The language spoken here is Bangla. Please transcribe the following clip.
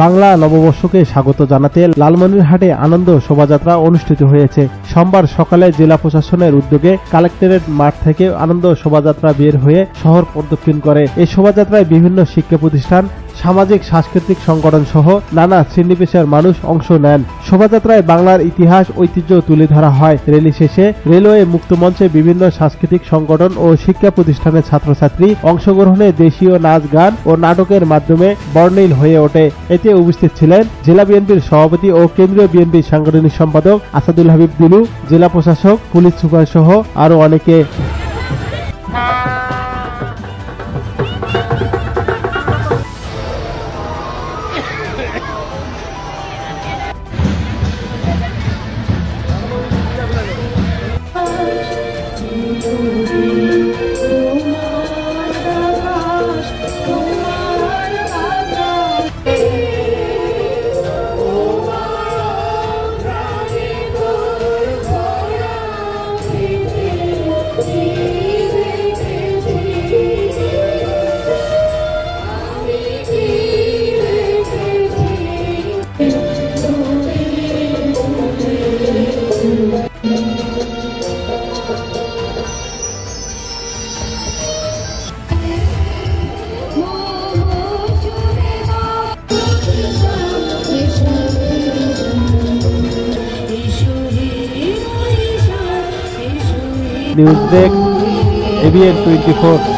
বাংলা নববর্ষকে স্বাগত জানাতে লালমনিরহাটে আনন্দ শোভাযাত্রা অনুষ্ঠিত হয়েছে। সোমবার সকালে জেলা প্রশাসনের উদ্যোগে কালেক্টরেট মাঠ থেকে আনন্দ শোভাযাত্রা বের হয়ে শহর প্রদক্ষিণ করে। এই শোভাযাত্রায় বিভিন্ন শিক্ষা প্রতিষ্ঠান, সামাজিক সাংস্কৃতিক সংগঠন সহ নানা শ্রেণী পেশার মানুষ অংশ নেন। শোভাযাত্রায় বাংলার ইতিহাস, ঐতিহ্য তুলে ধরা হয়। র্যালি শেষে রেলওয়ে মুক্তমঞ্চে বিভিন্ন সাংস্কৃতিক সংগঠন ও শিক্ষা প্রতিষ্ঠানের ছাত্রছাত্রী অংশগ্রহণে দেশীয় নাচ, গান ও নাটকের মাধ্যমে বর্ণিল হয়ে ওঠে। এতে উপস্থিত ছিলেন জেলা বিএনপির সভাপতি ও কেন্দ্রীয় বিএনপির সাংগঠনিক সম্পাদক আসাদুল হাবিব দিলু, জেলা প্রশাসক, পুলিশ সুপার সহ আরো অনেকে। News desk, ABN 24।